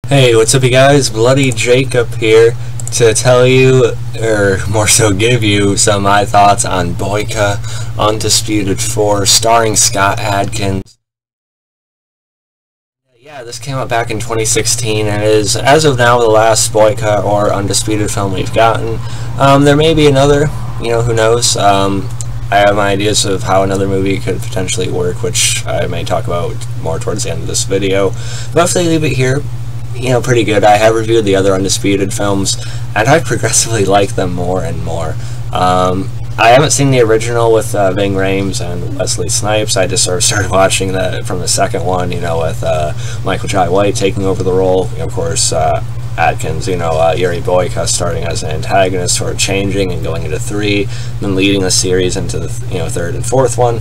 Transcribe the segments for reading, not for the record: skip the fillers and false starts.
Hey, what's up you guys? Bloody Jacob here to tell you, or more so give you, some of my thoughts on Boyka, Undisputed 4, starring Scott Adkins. Yeah, this came out back in 2016 and is, as of now, the last Boyka or Undisputed film we've gotten. There may be another, who knows. I have my ideas of how another movie could potentially work, which I may talk about more towards the end of this video. But if they leave it here, pretty good. I have reviewed the other Undisputed films, and I progressively like them more and more. I haven't seen the original with Ving Rhames and Wesley Snipes. I just sort of started watching that from the second one, with Michael Jai White taking over the role. Of course, Adkins, Yuri Boyka starting as an antagonist, sort of changing and going into 3, then leading the series into the third and fourth one.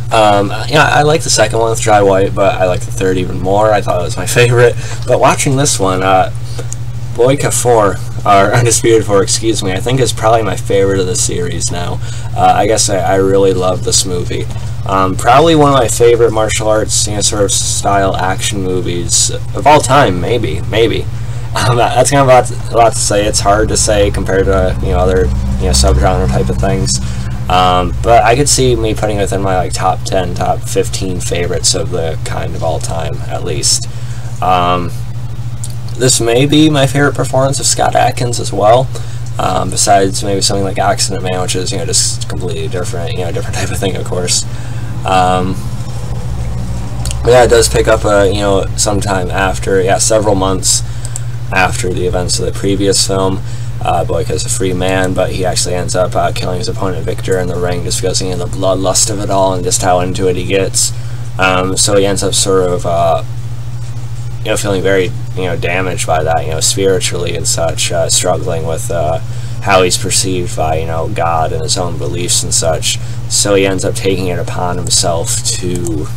I like the second one with Jai White, but I like the third even more. I thought it was my favorite. But watching this one, Boyka 4, or Undisputed 4, excuse me, I think is probably my favorite of the series now. I guess I really love this movie. Probably one of my favorite martial arts, sort of style action movies of all time, maybe. That's kind of a lot to say. It's hard to say compared to, other, subgenre type of things. But I could see me putting it within my top 10, top 15 favorites of the kind of all time, at least. This may be my favorite performance of Scott Adkins as well, besides maybe something like Accident Man, which is, just completely different, different type of thing, of course. But yeah, it does pick up, sometime after, several months after the events of the previous film. Boyka is a free man, but he actually ends up killing his opponent Victor in the ring just because of the bloodlust of it all and just how into it he gets. So he ends up sort of, feeling very, damaged by that, spiritually and such, struggling with how he's perceived by, God and his own beliefs and such. So he ends up taking it upon himself to,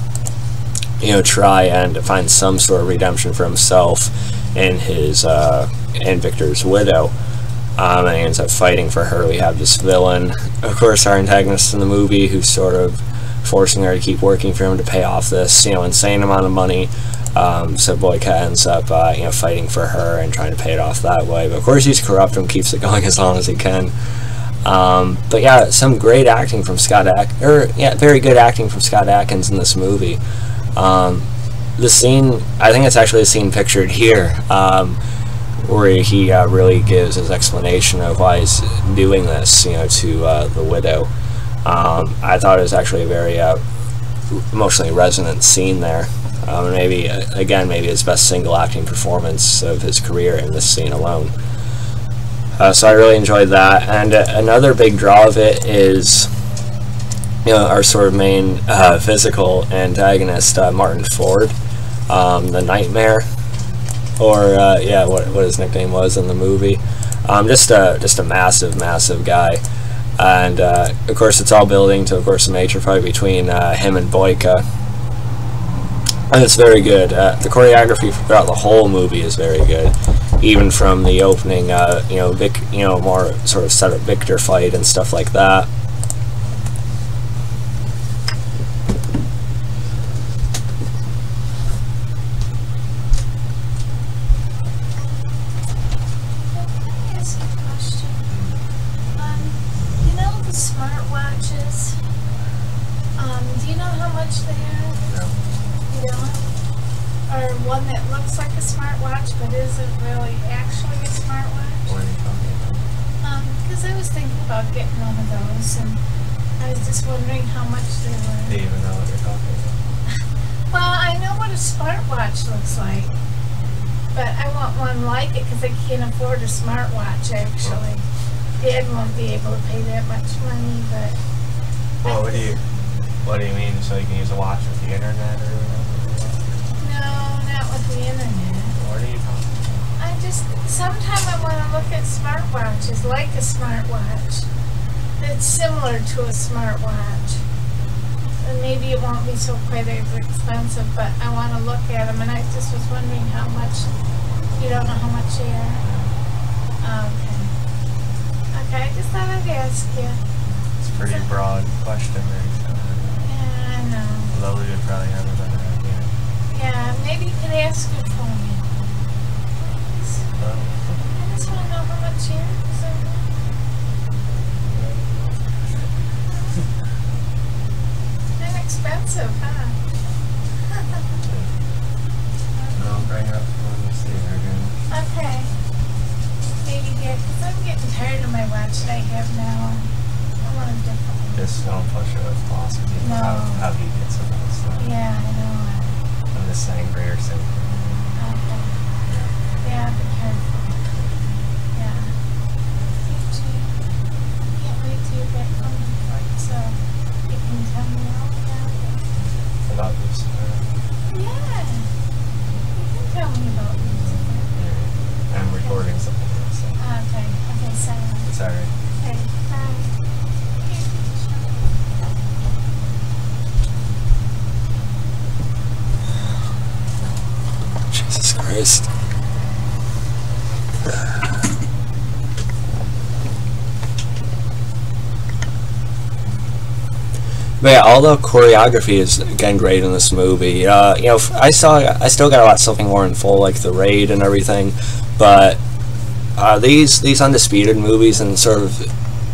try and find some sort of redemption for himself in his, in Victor's widow. And he ends up fighting for her. We have this villain, of course, our antagonist in the movie, who's sort of forcing her to keep working for him to pay off this, insane amount of money. So Boyka ends up, fighting for her and trying to pay it off that way. But of course, he's corrupt and keeps it going as long as he can. But yeah, some great acting from very good acting from Scott Adkins in this movie. The scene, I think it's actually the scene pictured here, where he really gives his explanation of why he's doing this, to the widow. I thought it was actually a very emotionally resonant scene there. Maybe his best single acting performance of his career in this scene alone. So I really enjoyed that. And another big draw of it is, our sort of main physical antagonist, Martin Ford, the Nightmare. Or what his nickname was in the movie. Just a massive guy, and of course it's all building to, of course, a major fight between him and Boyka, and it's very good. The choreography throughout the whole movie is very good, even from the opening, more sort of set up Victor fight and stuff like that. Smartwatches. Do you know how much they are? No. You don't? Or one that looks like a smartwatch but isn't really actually a smartwatch? What are you talking about? Because I was thinking about getting one of those, and I was just wondering how much they were. Do you even know what you're talking about? Well, I know what a smartwatch looks like, but I want one like it because I can't afford a smartwatch, actually. Dad won't be able to pay that much money, but... Well, what do you mean? So you can use a watch with the internet or whatever? No, not with the internet. What are you talking about? Sometimes I want to look at smartwatches, like a smartwatch, that's similar to a smartwatch. And maybe it won't be so quite as expensive, but I want to look at them, and I just was wondering how much. You don't know how much they are? Okay, I just thought I'd ask you. It's a pretty broad question there. Yeah, I know. Although we would probably have a better idea. Yeah, maybe you could ask it for me. I just want to know how much yours are. Inexpensive, huh? I'll bring it up when we see her again. Okay. Maybe because I'm getting tired of my watch that I have now. I want a different one. Just don't push it with philosophy. No. How do you get some of this stuff? Yeah, I know. I'm just saying greater sympathy. Okay. Yeah, be careful. Yeah. Thank you. Can't wait till you get home before it, so you can tell me all about it. About Lucifer. Yeah. You can tell me about Lucifer. I'm recording something else. So. Okay. Okay, sorry. It's alright. Okay, bye. Jesus Christ. But yeah, all the choreography is again great in this movie. You know, I still got a lot something more in full, like the raid and everything, but these Undisputed movies and sort of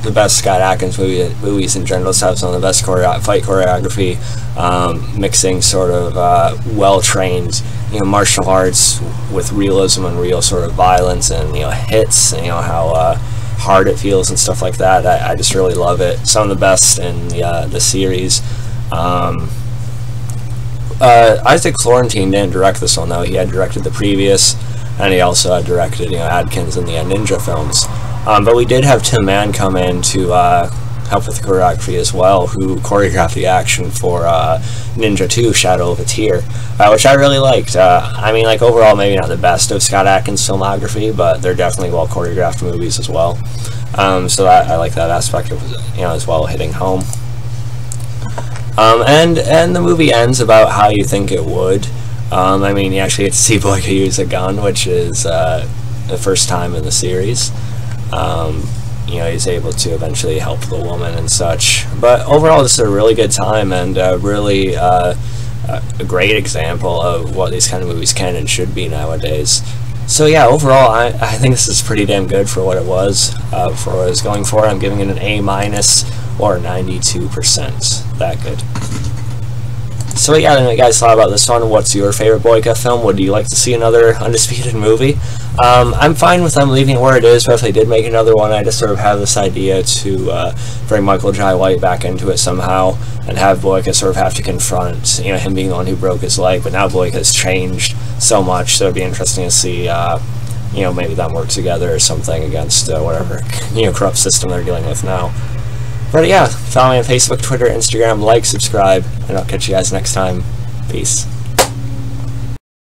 the best Scott Adkins movies in general just have some of the best fight choreography, mixing sort of well-trained, you know, martial arts with realism and real sort of violence and, you know, hits, and, you know, how hard it feels and stuff like that. I just really love it. Some of the best in the series. Isaac Florentine didn't direct this one though. He had directed the previous, and he also had directed, you know, Adkins in the Ninja films. But we did have Tim Mann come in to help with the choreography as well, who choreographed the action for Ninja 2: Shadow of a Tear, which I really liked. I mean, like, overall, maybe not the best of Scott Adkins' filmography, but they're definitely well choreographed movies as well. So I like that aspect of, you know, as well, hitting home. And the movie ends about how you think it would. I mean, you actually get to see Boyka use a gun, which is the first time in the series. You know, he's able to eventually help the woman and such. But overall, this is a really good time, and really a great example of what these kind of movies can and should be nowadays. So yeah, overall, I think this is pretty damn good for what it was, for what I was going for. I'm giving it an A- or 92%. That good. So yeah, I know you guys thought about this one. What's your favorite Boyka film? Would you like to see another Undisputed movie? I'm fine with them leaving it where it is, but if they did make another one, I just sort of have this idea to bring Michael Jai White back into it somehow, and have Boyka sort of have to confront, you know, him being the one who broke his leg, but now Boyka has changed so much, so it'd be interesting to see, you know, maybe them work together or something against whatever, you know, corrupt system they're dealing with now. But yeah, follow me on Facebook, Twitter, Instagram, like, subscribe, and I'll catch you guys next time. Peace.